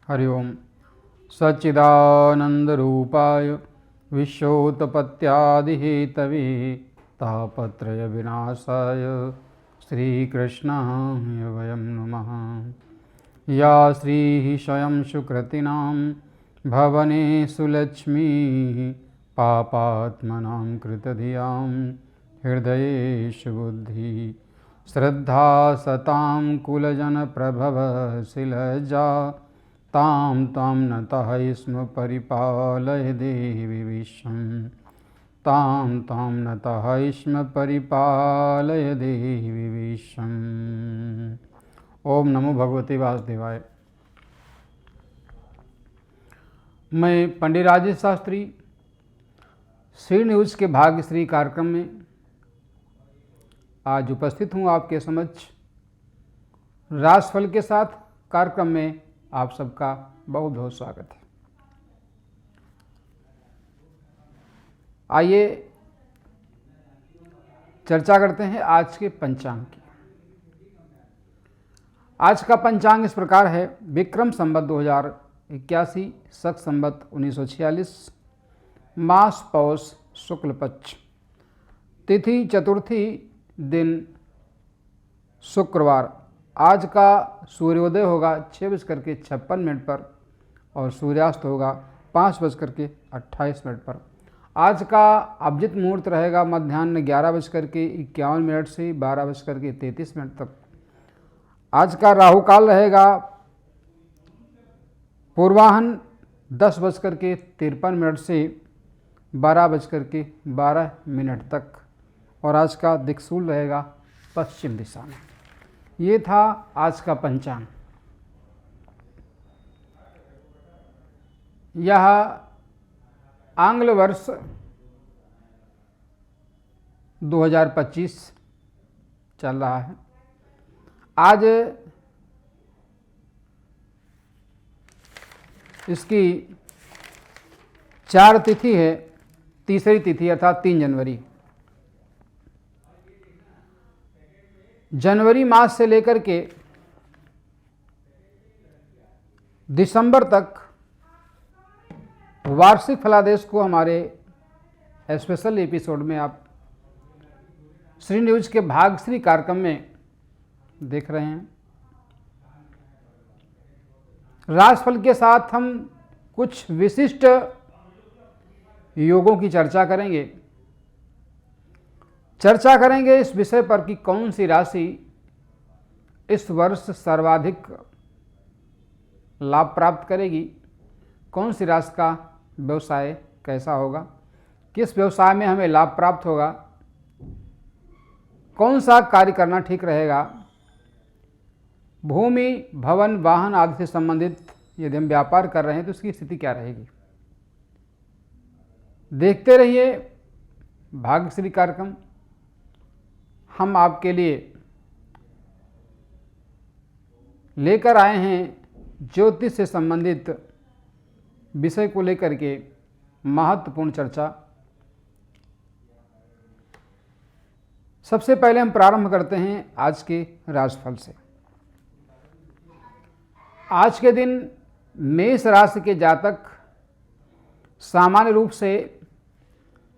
हरि ओम सच्चिदानंदरूपाय विश्वोत्पत्त्यादिहेतवे तापत्रय विनाशाय श्रीकृष्णाय वयं नमः। या श्रीः स्वयं सुकृतिनां भवनेषु लक्ष्मीः पापात्मनां कृतधियां हृदयेषु बुद्धिः श्रद्धा सतां कुलजनप्रभवशिलज्जा तां तां नतः स्म परिपालय देवी विश्वं तां तां नतः स्म परिपालय देवी विश्वं। ओम नमो भगवते वासुदेवाय। मैं पंडित राजेश शास्त्री श्री न्यूज़ के भाग्यश्री कार्यक्रम में आज उपस्थित हूँ आपके समक्ष। राशिफल के साथ कार्यक्रम में आप सबका बहुत बहुत स्वागत है। आइए चर्चा करते हैं आज के पंचांग की। आज का पंचांग इस प्रकार है। विक्रम संवत 2081, शक संवत 1946, मास पौष शुक्ल पक्ष, तिथि चतुर्थी, दिन शुक्रवार। आज का सूर्योदय होगा 6:56 पर और सूर्यास्त होगा 5:28 पर। आज का अभिजित मुहूर्त रहेगा मध्याह्न 11:51 से 12:33 तक। आज का राहु काल रहेगा पूर्वाह्न 10:53 से 12:12 तक और आज का दिक्सूल रहेगा पश्चिम दिशा में। ये था आज का पंचांग। यह आंग्ल वर्ष 2025 चल रहा है। आज इसकी 4 तिथि है। तीसरी तिथि अर्थात 3 जनवरी। जनवरी मास से लेकर के दिसंबर तक वार्षिक फलादेश को हमारे स्पेशल एपिसोड में आप श्री न्यूज़ के भाग्यश्री कार्यक्रम में देख रहे हैं। राशिफल के साथ हम कुछ विशिष्ट योगों की चर्चा करेंगे इस विषय पर कि कौन सी राशि इस वर्ष सर्वाधिक लाभ प्राप्त करेगी, कौन सी राशि का व्यवसाय कैसा होगा, किस व्यवसाय में हमें लाभ प्राप्त होगा, कौन सा कार्य करना ठीक रहेगा, भूमि भवन वाहन आदि से संबंधित यदि हम व्यापार कर रहे हैं तो उसकी स्थिति क्या रहेगी। देखते रहिए भाग्यश्री कार्यक्रम। हम आपके लिए लेकर आए हैं ज्योतिष से संबंधित विषय को लेकर के महत्वपूर्ण चर्चा। सबसे पहले हम प्रारंभ करते हैं आज के राशिफल से। आज के दिन मेष राशि के जातक सामान्य रूप से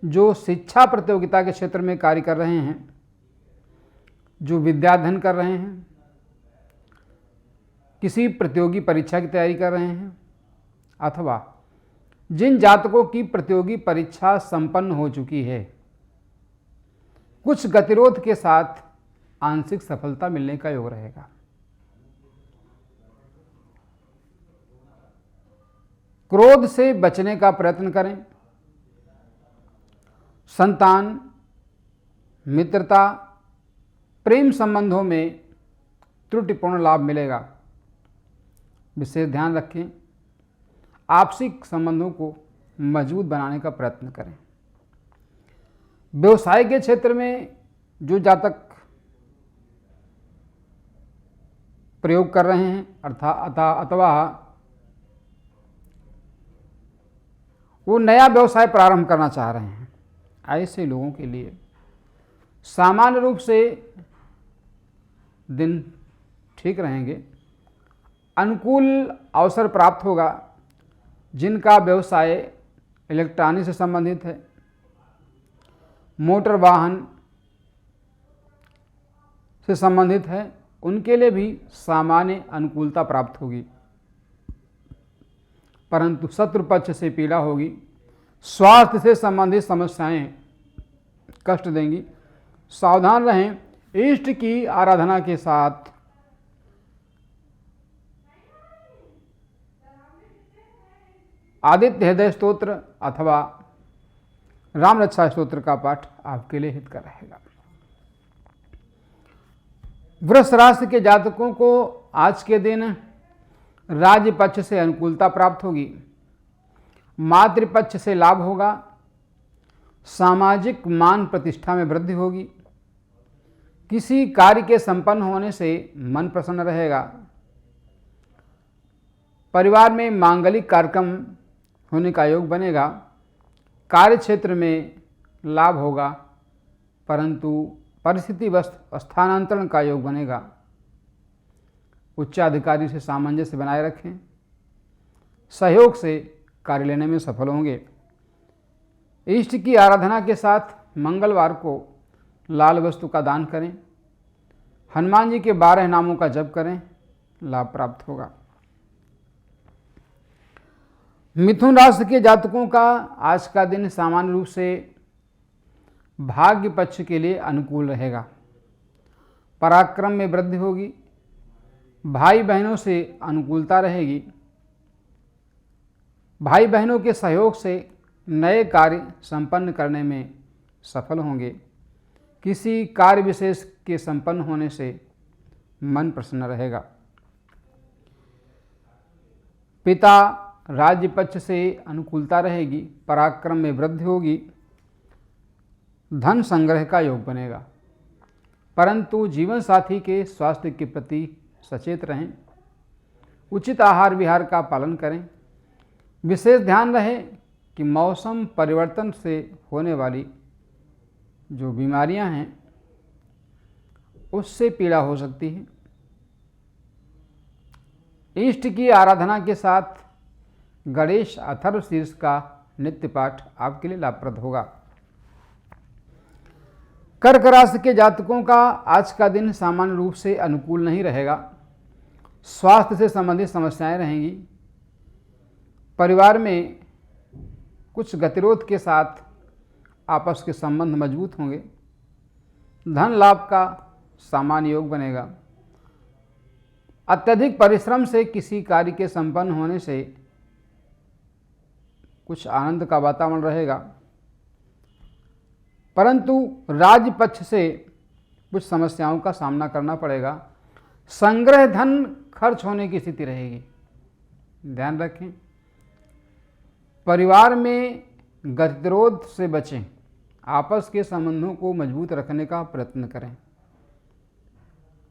जो शिक्षा प्रतियोगिता के क्षेत्र में कार्य कर रहे हैं, जो विद्याध्ययन कर रहे हैं, किसी प्रतियोगी परीक्षा की तैयारी कर रहे हैं, अथवा जिन जातकों की प्रतियोगी परीक्षा संपन्न हो चुकी है, कुछ गतिरोध के साथ आंशिक सफलता मिलने का योग रहेगा। क्रोध से बचने का प्रयत्न करें। संतान, मित्रता, प्रेम संबंधों में त्रुटिपूर्ण लाभ मिलेगा, विशेष ध्यान रखें। आपसी संबंधों को मजबूत बनाने का प्रयत्न करें। व्यवसाय के क्षेत्र में जो जातक प्रयोग कर रहे हैं अथवा वो नया व्यवसाय प्रारंभ करना चाह रहे हैं, ऐसे लोगों के लिए सामान्य रूप से दिन ठीक रहेंगे। अनुकूल अवसर प्राप्त होगा। जिनका व्यवसाय इलेक्ट्रॉनिक से संबंधित है, मोटर वाहन से संबंधित है, उनके लिए भी सामान्य अनुकूलता प्राप्त होगी, परंतु शत्रु पक्ष से पीड़ा होगी। स्वास्थ्य से संबंधित समस्याएं कष्ट देंगी, सावधान रहें। इष्ट की आराधना के साथ आदित्य हृदय स्तोत्र अथवा राम रक्षा स्तोत्र का पाठ आपके लिए हितकर रहेगा। वृष राशि के जातकों को आज के दिन राज्य पक्ष से अनुकूलता प्राप्त होगी, मातृपक्ष से लाभ होगा, सामाजिक मान प्रतिष्ठा में वृद्धि होगी, किसी कार्य के संपन्न होने से मन प्रसन्न रहेगा, परिवार में मांगलिक कार्यक्रम होने का योग बनेगा, कार्य क्षेत्र में लाभ होगा, परंतु परिस्थितिवश स्थानांतरण का योग बनेगा। उच्चाधिकारी से सामंजस्य बनाए रखें, सहयोग से कार्य लेने में सफल होंगे। इष्ट की आराधना के साथ मंगलवार को लाल वस्तु का दान करें, हनुमान जी के 12 नामों का जप करें, लाभ प्राप्त होगा। मिथुन राशि के जातकों का आज का दिन सामान्य रूप से भाग्य पक्ष के लिए अनुकूल रहेगा। पराक्रम में वृद्धि होगी, भाई बहनों से अनुकूलता रहेगी, भाई बहनों के सहयोग से नए कार्य संपन्न करने में सफल होंगे, किसी कार्य विशेष के संपन्न होने से मन प्रसन्न रहेगा। पिता राज्य पक्ष से अनुकूलता रहेगी, पराक्रम में वृद्धि होगी, धन संग्रह का योग बनेगा, परंतु जीवन साथी के स्वास्थ्य के प्रति सचेत रहें, उचित आहार विहार का पालन करें। विशेष ध्यान रहे कि मौसम परिवर्तन से होने वाली जो बीमारियां हैं उससे पीड़ा हो सकती है। इष्ट की आराधना के साथ गणेश अथर्व शीर्ष का नित्य पाठ आपके लिए लाभप्रद होगा। कर्क राशि के जातकों का आज का दिन सामान्य रूप से अनुकूल नहीं रहेगा। स्वास्थ्य से संबंधित समस्याएं रहेंगी, परिवार में कुछ गतिरोध के साथ आपस के संबंध मजबूत होंगे, धन लाभ का सामान्य योग बनेगा, अत्यधिक परिश्रम से किसी कार्य के संपन्न होने से कुछ आनंद का वातावरण रहेगा, परंतु राज्य पक्ष से कुछ समस्याओं का सामना करना पड़ेगा। संग्रह धन खर्च होने की स्थिति रहेगी, ध्यान रखें। परिवार में गतिरोध से बचें, आपस के संबंधों को मजबूत रखने का प्रयत्न करें।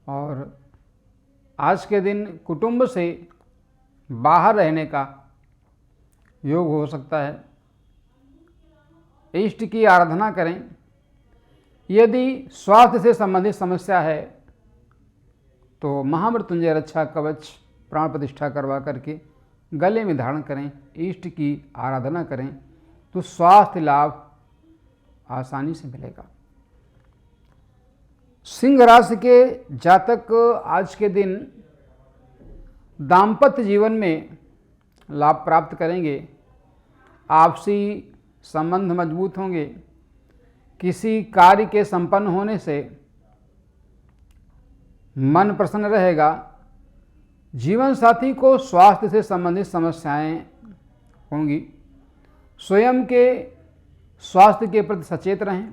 और आज के दिन कुटुंब से बाहर रहने का योग हो सकता है। इष्ट की आराधना करें। यदि स्वास्थ्य से संबंधित समस्या है तो महामृत्युंजय रक्षा कवच प्राण प्रतिष्ठा करवा करके गले में धारण करें, इष्ट की आराधना करें तो स्वास्थ्य लाभ आसानी से मिलेगा। सिंह राशि के जातक आज के दिन दाम्पत्य जीवन में लाभ प्राप्त करेंगे, आपसी संबंध मजबूत होंगे, किसी कार्य के संपन्न होने से मन प्रसन्न रहेगा, जीवन साथी को स्वास्थ्य से संबंधित समस्याएं होंगी, स्वयं के स्वास्थ्य के प्रति सचेत रहें।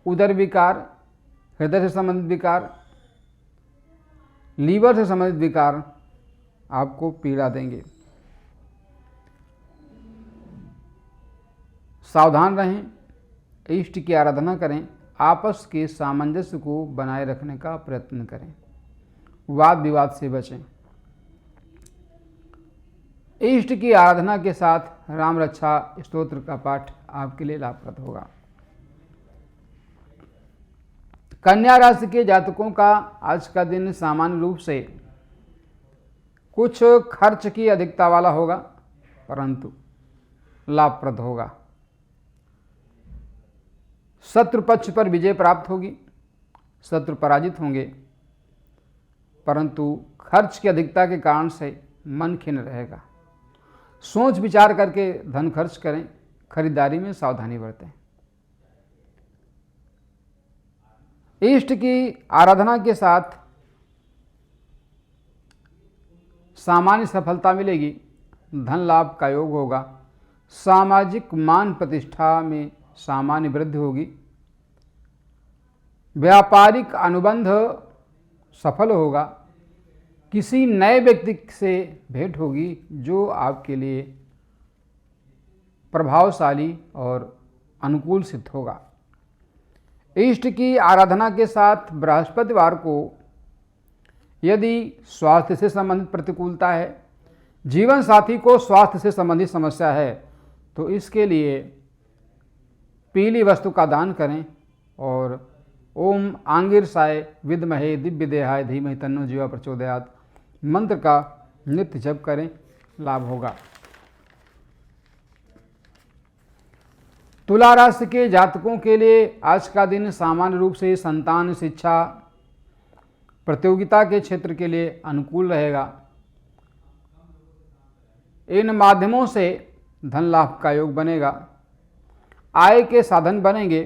उदर विकार, हृदय से संबंधित विकार, लीवर से संबंधित विकार आपको पीड़ा देंगे, सावधान रहें। इष्ट की आराधना करें, आपस के सामंजस्य को बनाए रखने का प्रयत्न करें, वाद विवाद से बचें। इष्ट की आराधना के साथ राम रक्षा स्तोत्र का पाठ आपके लिए लाभप्रद होगा। कन्या राशि के जातकों का आज का दिन सामान्य रूप से कुछ खर्च की अधिकता वाला होगा परंतु लाभप्रद होगा। शत्रु पक्ष पर विजय प्राप्त होगी, शत्रु पराजित होंगे, परंतु खर्च की अधिकता के कारण से मन खिन्न रहेगा। सोच विचार करके धन खर्च करें, खरीदारी में सावधानी बरतें। इष्ट की आराधना के साथ सामान्य सफलता मिलेगी, धन लाभ का योग होगा, सामाजिक मान प्रतिष्ठा में सामान्य वृद्धि होगी, व्यापारिक अनुबंध सफल होगा, किसी नए व्यक्ति से भेंट होगी जो आपके लिए प्रभावशाली और अनुकूल सिद्ध होगा। इष्ट की आराधना के साथ बृहस्पतिवार को यदि स्वास्थ्य से संबंधित प्रतिकूलता है, जीवन साथी को स्वास्थ्य से संबंधित समस्या है, तो इसके लिए पीली वस्तु का दान करें और ओम आंगिरसाय विद्महे दिव्य देहाय धीमहि तन्नो जीवा प्रचोदयात् मंत्र का नित्य जप करें, लाभ होगा। तुला राशि के जातकों के लिए आज का दिन सामान्य रूप से संतान, शिक्षा, प्रतियोगिता के क्षेत्र के लिए अनुकूल रहेगा। इन माध्यमों से धन लाभ का योग बनेगा, आय के साधन बनेंगे,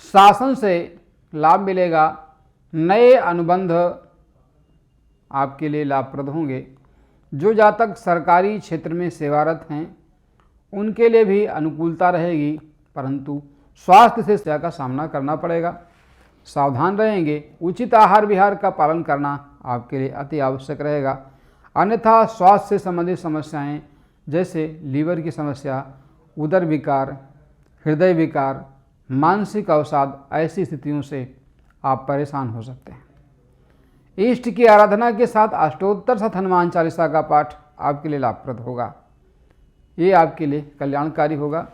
शासन से लाभ मिलेगा, नए अनुबंध आपके लिए लाभप्रद होंगे। जो जातक सरकारी क्षेत्र में सेवारत हैं उनके लिए भी अनुकूलता रहेगी, परंतु स्वास्थ्य से समस्या का सामना करना पड़ेगा, सावधान रहेंगे। उचित आहार विहार का पालन करना आपके लिए अति आवश्यक रहेगा, अन्यथा स्वास्थ्य से संबंधित समस्याएं जैसे लीवर की समस्या, उदर विकार, हृदय विकार, मानसिक अवसाद, ऐसी स्थितियों से आप परेशान हो सकते हैं। इष्ट की आराधना के साथ अष्टोत्तर शत हनुमान चालीसा का पाठ आपके लिए लाभप्रद होगा, ये आपके लिए कल्याणकारी होगा।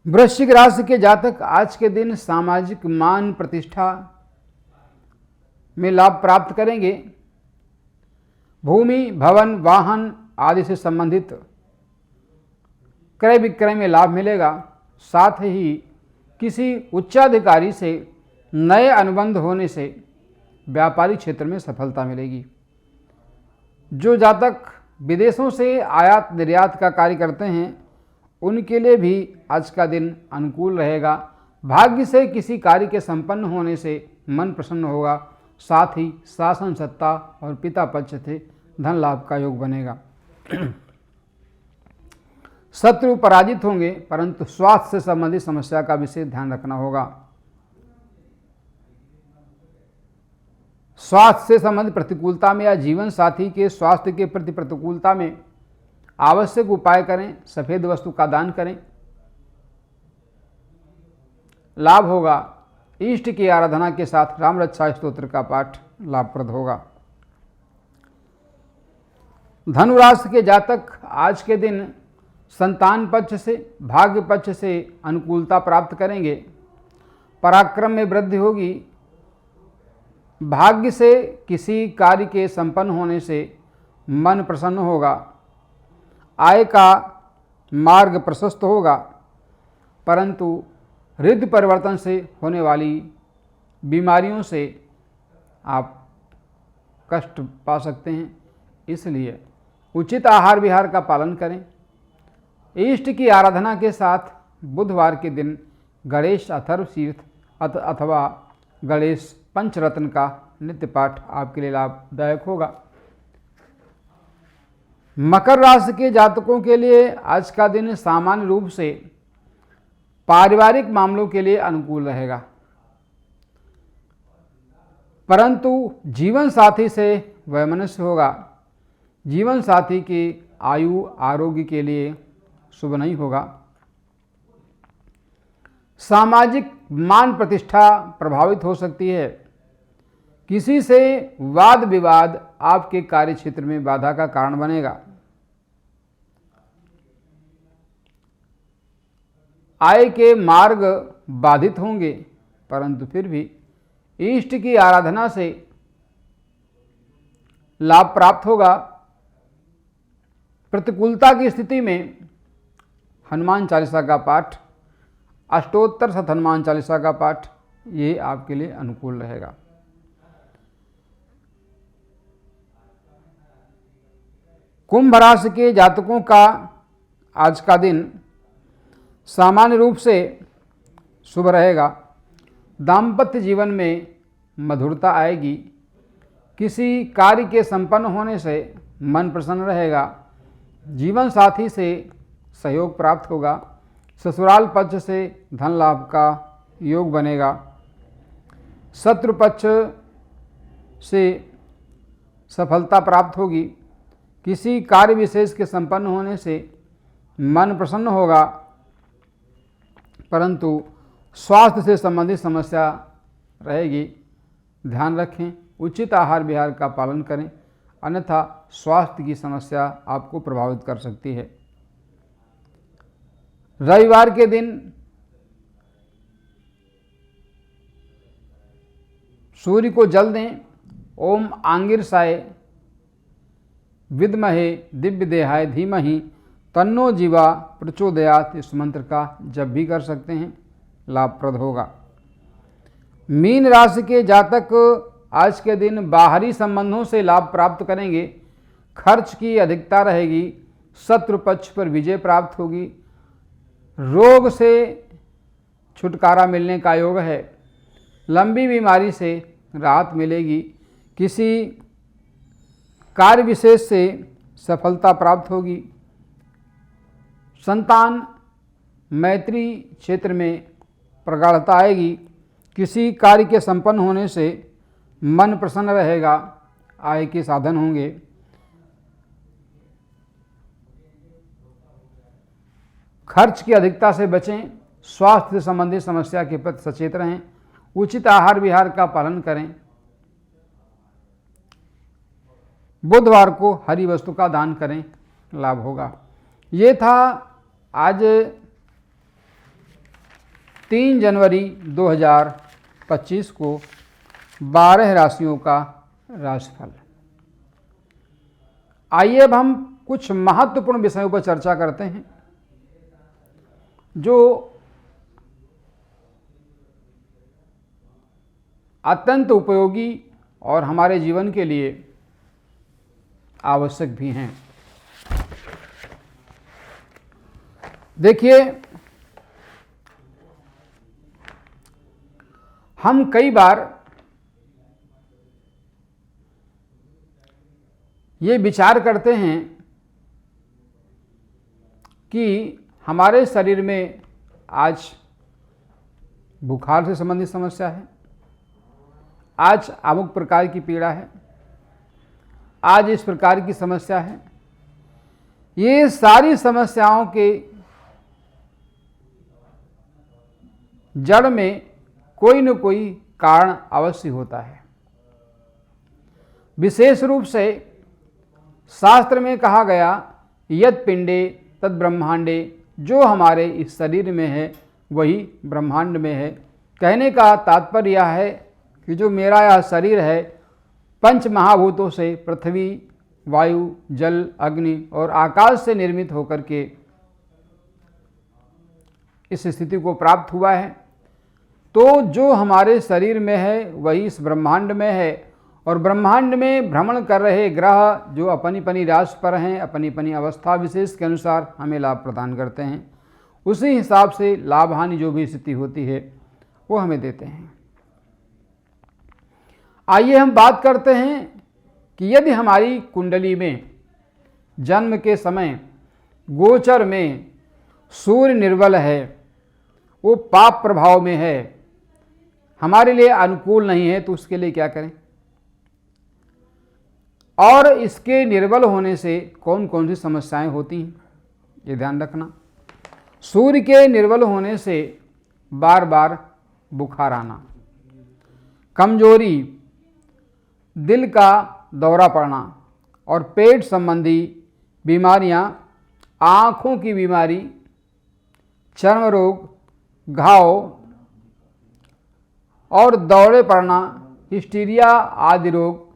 वृश्चिक राशि के जातक आज के दिन सामाजिक मान प्रतिष्ठा में लाभ प्राप्त करेंगे, भूमि, भवन, वाहन आदि से संबंधित क्रय विक्रय में लाभ मिलेगा, साथ ही किसी उच्चाधिकारी से नए अनुबंध होने से व्यापारिक क्षेत्र में सफलता मिलेगी। जो जातक विदेशों से आयात निर्यात का कार्य करते हैं उनके लिए भी आज का दिन अनुकूल रहेगा, भाग्य से किसी कार्य के संपन्न होने से मन प्रसन्न होगा, साथ ही शासन सत्ता और पिता पक्ष से धन लाभ का योग बनेगा। शत्रु पराजित होंगे, परंतु स्वास्थ्य से संबंधित समस्या का विशेष ध्यान रखना होगा। स्वास्थ्य से संबंधित प्रतिकूलता में या जीवन साथी के स्वास्थ्य के प्रति प्रतिकूलता में आवश्यक उपाय करें, सफेद वस्तु का दान करें, लाभ होगा। इष्ट की आराधना के साथ राम रक्षा स्तोत्र का पाठ लाभप्रद होगा। धनु राशि के जातक आज के दिन संतान पक्ष से, भाग्य पक्ष से अनुकूलता प्राप्त करेंगे, पराक्रम में वृद्धि होगी, भाग्य से किसी कार्य के संपन्न होने से मन प्रसन्न होगा, आय का मार्ग प्रशस्त होगा, परंतु ऋतु परिवर्तन से होने वाली बीमारियों से आप कष्ट पा सकते हैं, इसलिए उचित आहार विहार का पालन करें। इष्ट की आराधना के साथ बुधवार के दिन गणेश अथर्वशीर्ष अथवा गणेश पंचरत्न का नित्य पाठ आपके लिए लाभदायक होगा। मकर राशि के जातकों के लिए आज का दिन सामान्य रूप से पारिवारिक मामलों के लिए अनुकूल रहेगा, परंतु जीवन साथी से वैमनस्य होगा, जीवन साथी की आयु आरोग्य के लिए शुभ नहीं होगा। सामाजिक मान प्रतिष्ठा प्रभावित हो सकती है, किसी से वाद विवाद आपके कार्य क्षेत्र में बाधा का कारण बनेगा। आय के मार्ग बाधित होंगे, परंतु फिर भी इष्ट की आराधना से लाभ प्राप्त होगा। प्रतिकूलता की स्थिति में हनुमान चालीसा का पाठ, अष्टोत्तर शत हनुमान चालीसा का पाठ, ये आपके लिए अनुकूल रहेगा। कुंभ राशि के जातकों का आज का दिन सामान्य रूप से शुभ रहेगा। दाम्पत्य जीवन में मधुरता आएगी। किसी कार्य के संपन्न होने से मन प्रसन्न रहेगा। जीवन साथी से सहयोग प्राप्त होगा। ससुराल पक्ष से धन लाभ का योग बनेगा। शत्रु पक्ष से सफलता प्राप्त होगी। किसी कार्य विशेष के संपन्न होने से मन प्रसन्न होगा, परंतु स्वास्थ्य से संबंधित समस्या रहेगी। ध्यान रखें, उचित आहार विहार का पालन करें, अन्यथा स्वास्थ्य की समस्या आपको प्रभावित कर सकती है। रविवार के दिन सूर्य को जल दें। ओम आंगिरसाय विद्महे दिव्य देहाय धीमहि तन्नो जीवा प्रचोदयात् इस मंत्र का जप भी कर सकते हैं, लाभप्रद होगा। मीन राशि के जातक आज के दिन बाहरी संबंधों से लाभ प्राप्त करेंगे। खर्च की अधिकता रहेगी। शत्रु पक्ष पर विजय प्राप्त होगी। रोग से छुटकारा मिलने का योग है। लंबी बीमारी से राहत मिलेगी। किसी कार्य विशेष से सफलता प्राप्त होगी। संतान मैत्री क्षेत्र में प्रगाढ़ता आएगी। किसी कार्य के संपन्न होने से मन प्रसन्न रहेगा। आय के साधन होंगे। खर्च की अधिकता से बचें। स्वास्थ्य से संबंधित समस्या के प्रति सचेत रहें। उचित आहार विहार का पालन करें। बुधवार को हरी वस्तु का दान करें, लाभ होगा। ये था आज 3 जनवरी 2025 को 12 राशियों का राशिफल। आइए अब हम कुछ महत्वपूर्ण विषयों पर चर्चा करते हैं जो अत्यंत उपयोगी और हमारे जीवन के लिए आवश्यक भी हैं। देखिए, हम कई बार ये विचार करते हैं कि हमारे शरीर में आज बुखार से संबंधित समस्या है, आज अमुक प्रकार की पीड़ा है, आज इस प्रकार की समस्या है। ये सारी समस्याओं के जड़ में कोई न कोई कारण अवश्य होता है। विशेष रूप से शास्त्र में कहा गया, यद पिंडे तद ब्रह्मांडे, जो हमारे इस शरीर में है वही ब्रह्मांड में है। कहने का तात्पर्य यह है कि जो मेरा यह शरीर है, पंच महाभूतों से पृथ्वी, वायु, जल, अग्नि और आकाश से निर्मित होकर के इस स्थिति को प्राप्त हुआ है। तो जो हमारे शरीर में है वही इस ब्रह्मांड में है, और ब्रह्मांड में भ्रमण कर रहे ग्रह जो अपनी अपनी राशि पर हैं, अपनी अपनी अवस्था विशेष के अनुसार हमें लाभ प्रदान करते हैं। उसी हिसाब से लाभ हानि जो भी स्थिति होती है वो हमें देते हैं। आइए हम बात करते हैं कि यदि हमारी कुंडली में जन्म के समय गोचर में सूर्य निर्बल है, वो पाप प्रभाव में है, हमारे लिए अनुकूल नहीं है, तो उसके लिए क्या करें, और इसके निर्बल होने से कौन कौन सी समस्याएं होती हैं, ये ध्यान रखना। सूर्य के निर्बल होने से बार बार बुखार आना, कमजोरी, दिल का दौरा पड़ना और पेट संबंधी बीमारियां, आँखों की बीमारी, चर्म रोग, घाव, और दौरे पड़ना, हिस्टीरिया आदि रोग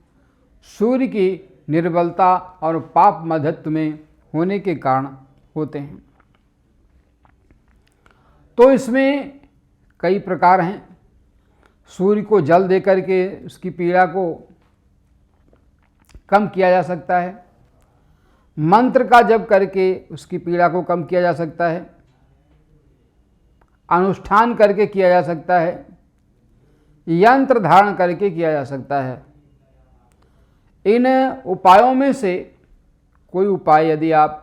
सूर्य की निर्बलता और पाप मध्यत्व में होने के कारण होते हैं। तो इसमें कई प्रकार हैं। सूर्य को जल दे करके उसकी पीड़ा को कम किया जा सकता है, मंत्र का जप करके उसकी पीड़ा को कम किया जा सकता है, अनुष्ठान करके किया जा सकता है, यंत्र धारण करके किया जा सकता है। इन उपायों में से कोई उपाय यदि आप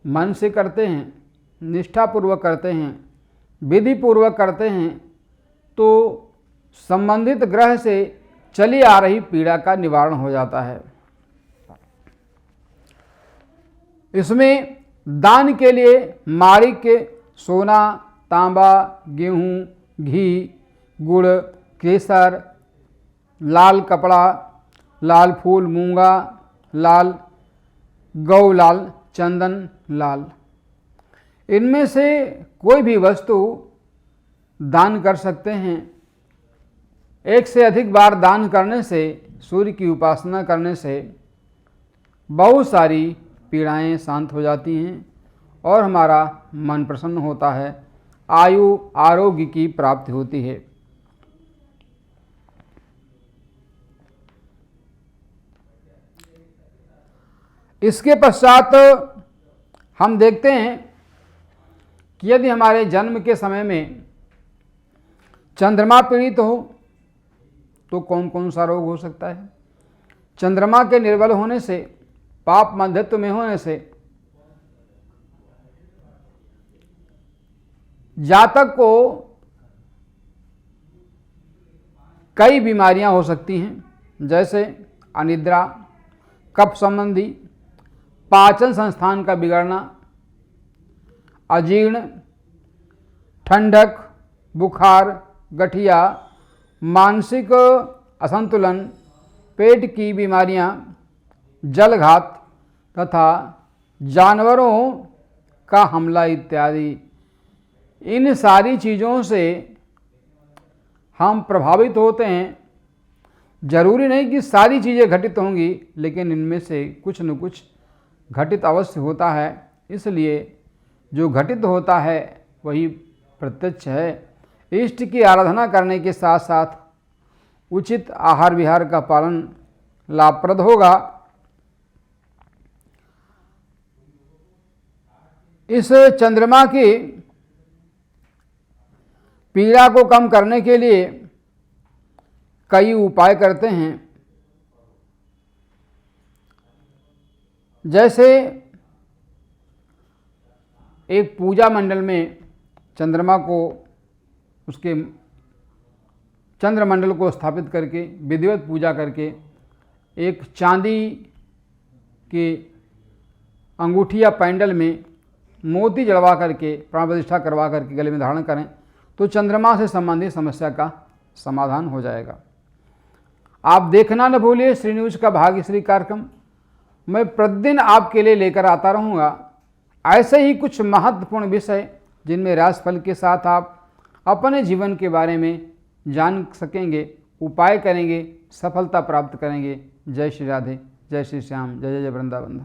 मन से करते हैं, निष्ठापूर्वक करते हैं, विधि पूर्वक करते हैं, तो संबंधित ग्रह से चली आ रही पीड़ा का निवारण हो जाता है। इसमें दान के लिए माणिक के सोना, तांबा, गेहूं, घी, गुड़, केसर, लाल कपड़ा, लाल फूल, मूंगा लाल, गौ लाल, चंदन लाल, इनमें से कोई भी वस्तु दान कर सकते हैं। एक से अधिक बार दान करने से, सूर्य की उपासना करने से बहुत सारी पीड़ाएं शांत हो जाती हैं और हमारा मन प्रसन्न होता है, आयु आरोग्य की प्राप्ति होती है। इसके पश्चात हम देखते हैं कि यदि हमारे जन्म के समय में चंद्रमा पीड़ित हो तो कौन कौन सा रोग हो सकता है। चंद्रमा के निर्बल होने से, पाप मध्यत्व में होने से जातक को कई बीमारियां हो सकती हैं, जैसे अनिद्रा, कफ संबंधी, पाचन संस्थान का बिगड़ना, अजीर्ण, ठंडक, बुखार, गठिया, मानसिक असंतुलन, पेट की बीमारियां, जलघात तथा जानवरों का हमला इत्यादि। इन सारी चीज़ों से हम प्रभावित होते हैं। जरूरी नहीं कि सारी चीज़ें घटित होंगी, लेकिन इनमें से कुछ न कुछ घटित अवश्य होता है। इसलिए जो घटित होता है वही प्रत्यक्ष है। इष्ट की आराधना करने के साथ साथ उचित आहार विहार का पालन लाभप्रद होगा। इस चंद्रमा की पीड़ा को कम करने के लिए कई उपाय करते हैं। जैसे एक पूजा मंडल में चंद्रमा को, उसके चंद्रमंडल को स्थापित करके विधिवत पूजा करके एक चांदी की अंगूठी या पैंडल में मोती जड़वा करके प्राण प्रतिष्ठा करवा करके गले में धारण करें तो चंद्रमा से संबंधित समस्या का समाधान हो जाएगा। आप देखना न भूलिए श्री न्यूज का भाग्यश्री कार्यक्रम। मैं प्रतिदिन आपके लिए लेकर आता रहूँगा ऐसे ही कुछ महत्वपूर्ण विषय जिनमें राशिफल के साथ आप अपने जीवन के बारे में जान सकेंगे, उपाय करेंगे, सफलता प्राप्त करेंगे। जय श्री राधे, जय श्री श्याम, जय जय वृंदावन।